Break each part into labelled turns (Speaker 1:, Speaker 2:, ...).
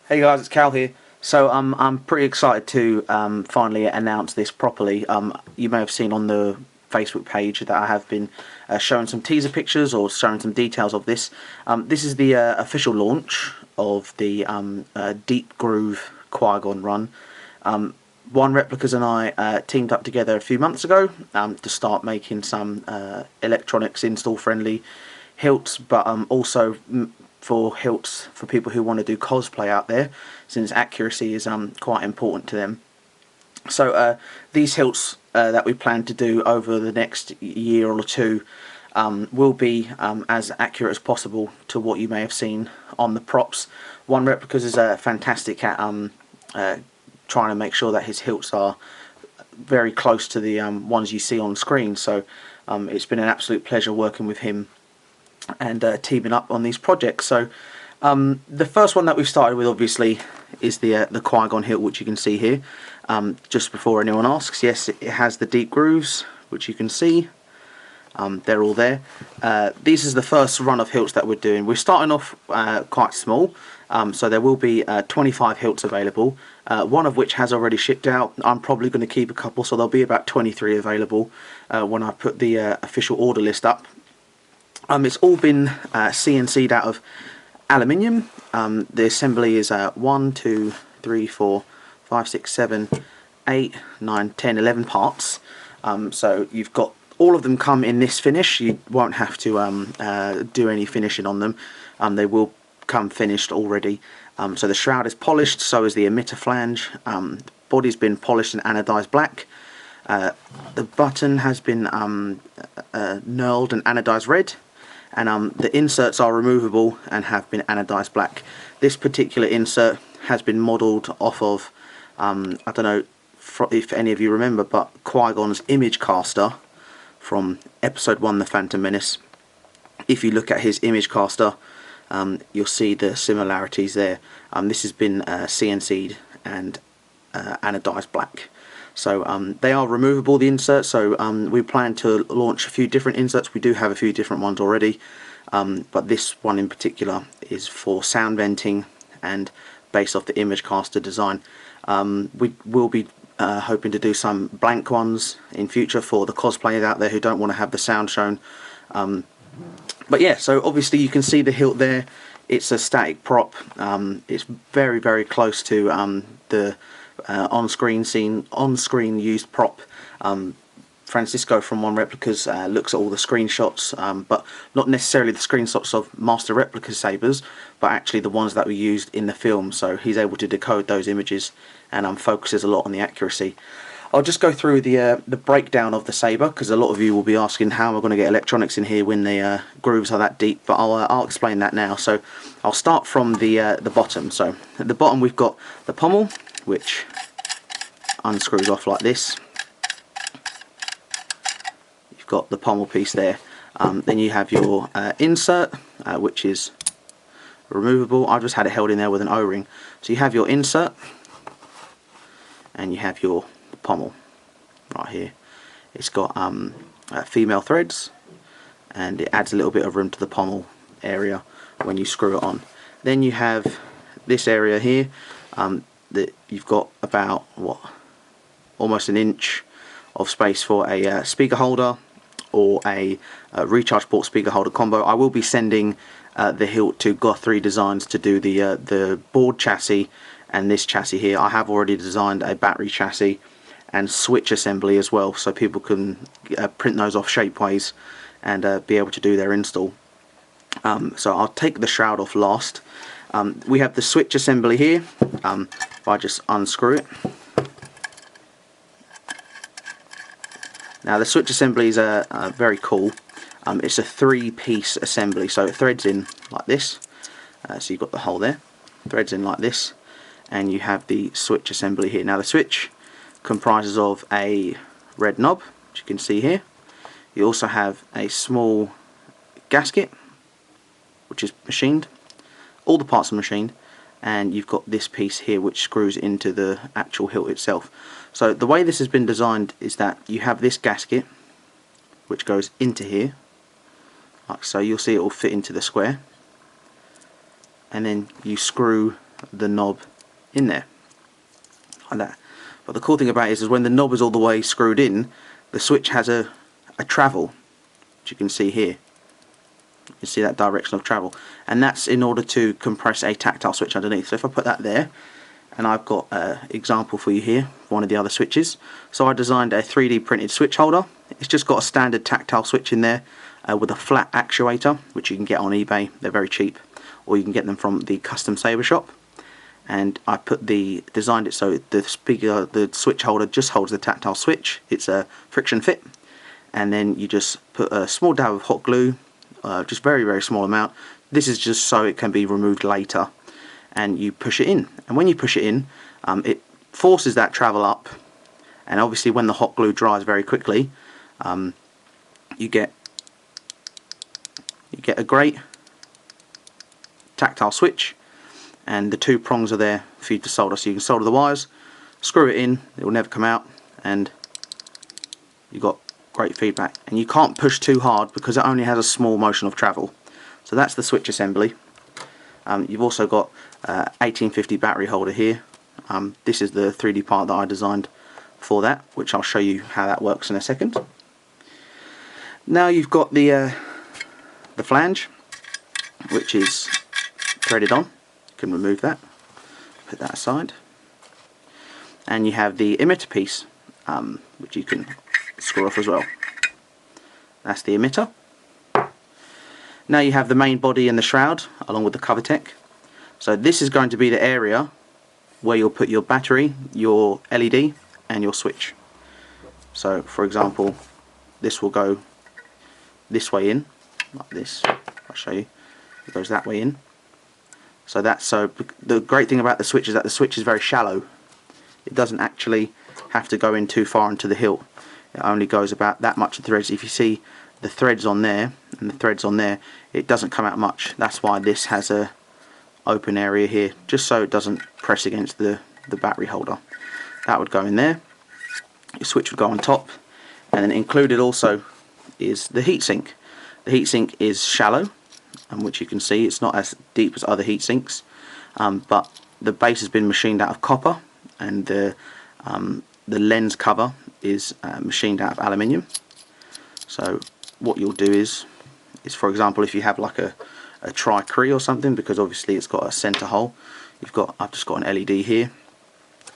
Speaker 1: Hey guys, it's Cal here. So I'm pretty excited to finally announce this properly. You may have seen on the Facebook page that I have been showing some teaser pictures or showing some details of this. This is the official launch of the Deep Groove Qui-Gon run. One Replicas and I teamed up together a few months ago to start making some electronics install friendly hilts, but also for hilts for people who want to do cosplay out there, since accuracy is quite important to them. So these hilts that we plan to do over the next year or two will be as accurate as possible to what you may have seen on the props. One Replicas is fantastic at trying to make sure that his hilts are very close to the ones you see on screen. So it's been an absolute pleasure working with him and teaming up on these projects. So the first one that we've started with obviously is the Qui-Gon hilt, which you can see here. Just before anyone asks, yes, it has the deep grooves, which you can see. They're all there. This is the first run of hilts that we're doing. We're starting off quite small, so there will be 25 hilts available, one of which has already shipped out. I'm probably going to keep a couple, so there'll be about 23 available when I put the official order list up. It's all been CNC'd out of aluminium. The assembly is 1, 2, 3, 4, 5, 6, 7, 8, 9, 10, 11 parts. So you've got all of them come in this finish. You won't have to do any finishing on them. They will come finished already. So the shroud is polished, so is the emitter flange. The body's been polished and anodized black. The button has been knurled and anodized red. And the inserts are removable and have been anodized black. This particular insert has been modelled off of, I don't know if any of you remember, but Qui-Gon's image caster from Episode 1, The Phantom Menace. If you look at his image caster, you'll see the similarities there. This has been CNC'd and anodized black. So they are removable, the inserts, so we plan to launch a few different inserts. We do have a few different ones already, but this one in particular is for sound venting and based off the image caster design. We will be hoping to do some blank ones in future for the cosplayers out there who don't want to have the sound shown. But yeah, so obviously you can see the hilt there. It's a static prop. It's very, very close to the on-screen used prop. Francisco from One Replicas looks at all the screenshots, but not necessarily the screenshots of Master Replica sabers, but actually the ones that were used in the film. So he's able to decode those images and focuses a lot on the accuracy. I'll just go through the breakdown of the saber, because a lot of you will be asking how am I going to get electronics in here when the grooves are that deep, but I'll explain that now. So I'll start from the bottom. So at the bottom we've got the pommel, which unscrews off like this. You've got the pommel piece there. Then you have your insert, which is removable. I just had it held in there with an O-ring. So you have your insert, and you have your pommel right here. It's got female threads, and it adds a little bit of room to the pommel area when you screw it on. Then you have this area here that you've got about almost an inch of space for a speaker holder or a recharge port speaker holder combo. I will be sending the hilt to Goth3 Designs to do the board chassis and this chassis here. I have already designed a battery chassis and switch assembly as well, so people can print those off Shapeways and be able to do their install. So I'll take the shroud off last. We have the switch assembly here. If I just unscrew it. Now the switch assembly is very cool. It's a 3-piece assembly, so it threads in like this. So you've got the hole there, threads in like this, and you have the switch assembly here. Now the switch comprises of a red knob, which you can see here. You also have a small gasket, which is machined. All the parts are machined, and you've got this piece here which screws into the actual hilt itself. So the way this has been designed is that you have this gasket which goes into here, like so. You'll see it will fit into the square, and then you screw the knob in there like that. But the cool thing about it is when the knob is all the way screwed in, the switch has a travel, which you can see here. You can see that direction of travel, and that's in order to compress a tactile switch underneath. So if I put that there, and I've got an example for you here, one of the other switches. So I designed a 3D printed switch holder. It's just got a standard tactile switch in there with a flat actuator, which you can get on eBay. They're very cheap, or you can get them from the custom Saber shop. And I designed it so the switch holder just holds the tactile switch. It's a friction fit, and then you just put a small dab of hot glue, just very small amount. This is just so it can be removed later, and you push it in. And when you push it in, it forces that travel up, and obviously when the hot glue dries very quickly, you get a great tactile switch. And the two prongs are there for you to solder, so you can solder the wires, screw it in, it will never come out, and you've got great feedback. And you can't push too hard because it only has a small motion of travel. So that's the switch assembly. You've also got 1850 battery holder here. This is the 3D part that I designed for that, which I'll show you how that works in a second. Now you've got the flange, which is threaded on. Can remove that, put that aside, and you have the emitter piece, which you can screw off as well. That's the emitter. Now you have the main body and the shroud along with the cover tech. So this is going to be the area where you'll put your battery, your LED and your switch. So for example, this will go this way in, like this. I'll show you. It goes that way in. So the great thing about the switch is that the switch is very shallow. It doesn't actually have to go in too far into the hilt. It only goes about that much of the threads. If you see the threads on there and the threads on there, it doesn't come out much. That's why this has a open area here, just so it doesn't press against the battery holder. That would go in there. Your switch would go on top, and then included also is the heatsink. The heatsink is shallow, and which you can see it's not as deep as other heat sinks, but the base has been machined out of copper, and the lens cover is machined out of aluminium. So what you'll do is for example, if you have like a tri-cree or something, because obviously it's got a center hole, I've just got an LED here,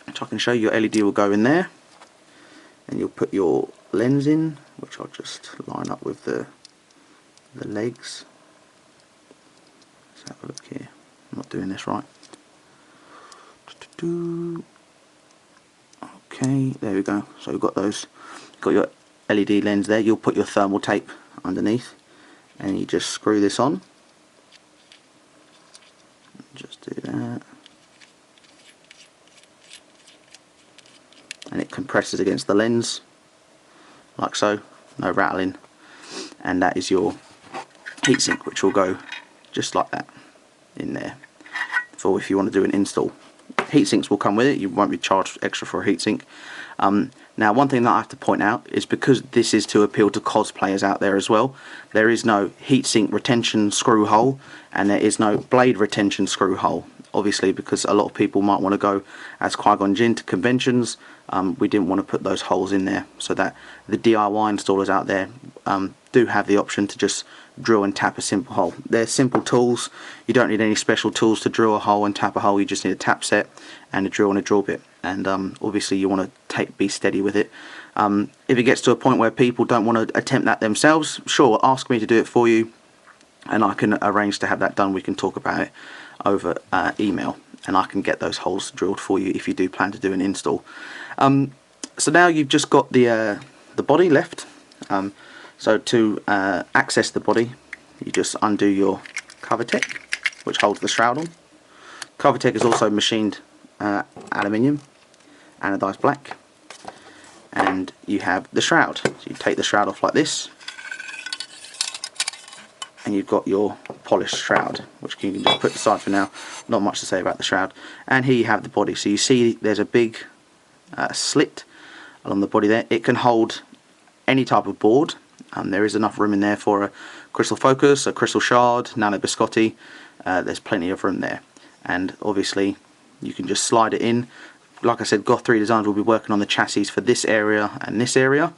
Speaker 1: which I can show you. Your LED will go in there, and you'll put your lens in, which I'll just line up with the legs. Let's have a look here. I'm not doing this right. Okay, there we go. So we've got those. You've got your LED lens there. You'll put your thermal tape underneath, and you just screw this on. Just do that, and it compresses against the lens like so. No rattling, and that is your heatsink, which will go just like that in there for if you want to do an install. Heatsinks will come with it. You won't be charged extra for a heatsink. Now one thing that I have to point out is, because this is to appeal to cosplayers out there as well, there is no heatsink retention screw hole, and there is no blade retention screw hole. Obviously, because a lot of people might want to go as Qui-Gon Jinn to conventions, we didn't want to put those holes in there, so that the DIY installers out there do have the option to just drill and tap a simple hole. They're simple tools. You don't need any special tools to drill a hole and tap a hole. You just need a tap set and a drill and a drill bit, and obviously you want to be steady with it. If it gets to a point where people don't want to attempt that themselves, sure, ask me to do it for you, and I can arrange to have that done. We can talk about it over email, and I can get those holes drilled for you if you do plan to do an install. So now you've just got the body left. So to access the body, you just undo your cover tech, which holds the shroud on. Cover tech is also machined aluminium, anodized black, and you have the shroud. So you take the shroud off like this, and you've got your polished shroud, which you can just put aside for now. Not much to say about the shroud. And here you have the body. So you see there's a big slit along the body there. It can hold any type of board. There is enough room in there for a crystal focus, a crystal shard, nano biscotti. There's plenty of room there. and obviously you can just slide it in. Like I said, Goth 3 Designs will be working on the chassis for this area and this area,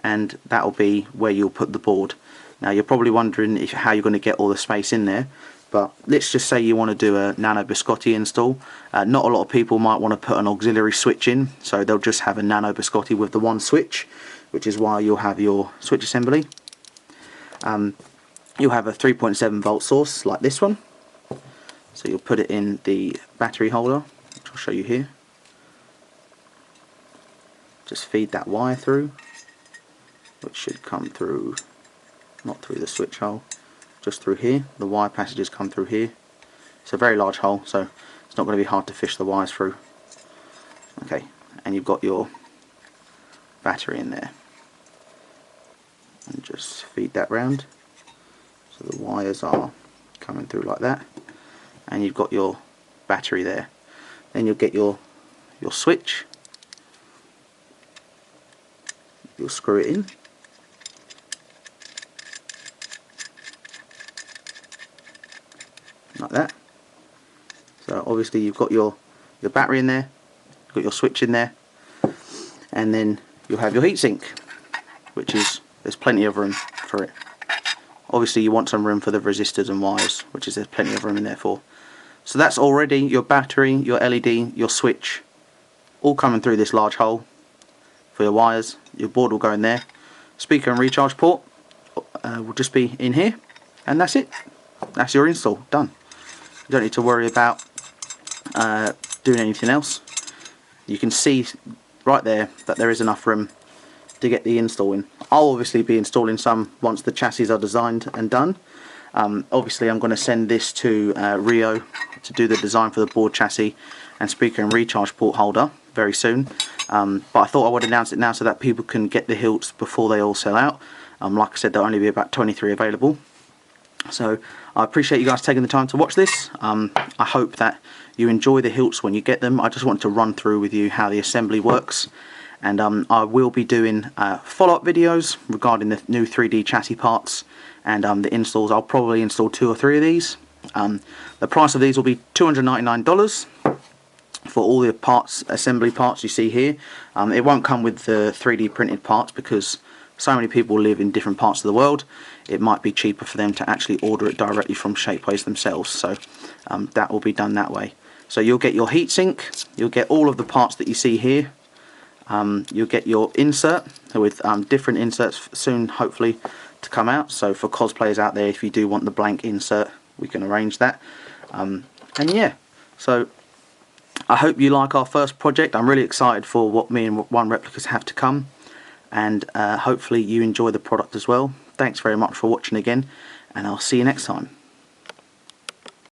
Speaker 1: and that will be where you'll put the board. Now you're probably wondering how you're going to get all the space in there, but let's just say you want to do a nano biscotti install. Not a lot of people might want to put an auxiliary switch in, so they'll just have a nano biscotti with the one switch, which is why you'll have your switch assembly. You'll have a 3.7 volt source like this one, so you'll put it in the battery holder, which I'll show you here. Just feed that wire through, which should come through, not through the switch hole, just through here. The wire passages come through here. It's a very large hole, so it's not going to be hard to fish the wires through. Okay, and you've got your battery in there, and just feed that round, so the wires are coming through like that, and you've got your battery there. Then you'll get your switch, you'll screw it in, like that. So obviously you've got your battery in there, you've got your switch in there, and then you'll have your heatsink, which is, there's plenty of room for it. Obviously you want some room for the resistors and wires, which is, there's plenty of room in there for. So that's already your battery, your LED, your switch, all coming through this large hole for your wires. Your board will go in there. Speaker and recharge port will just be in here, and that's it. That's your install done. You don't need to worry about doing anything else. You can see right there that there is enough room to get the install in. I'll obviously be installing some once the chassis are designed and done. Obviously I'm going to send this to Rio to do the design for the board chassis and speaker and recharge port holder very soon. But I thought I would announce it now so that people can get the Hilts before they all sell out. Like I said, there'll only be about 23 available. So I appreciate you guys taking the time to watch this. I hope that you enjoy the Hilts when you get them. I just wanted to run through with you how the assembly works, and I will be doing follow-up videos regarding the new 3D chassis parts and the installs. I'll probably install 2 or 3 of these. The price of these will be $299 for all the parts, assembly parts you see here. It won't come with the 3D printed parts because so many people live in different parts of the world. It might be cheaper for them to actually order it directly from Shapeways themselves, so that will be done that way. So you'll get your heatsink, you'll get all of the parts that you see here, you'll get your insert with different inserts soon, hopefully, to come out. So for cosplayers out there, if you do want the blank insert, we can arrange that. And yeah, so I hope you like our first project. I'm really excited for what me and One Replicas have to come, and hopefully you enjoy the product as well. Thanks very much for watching again, and I'll see you next time.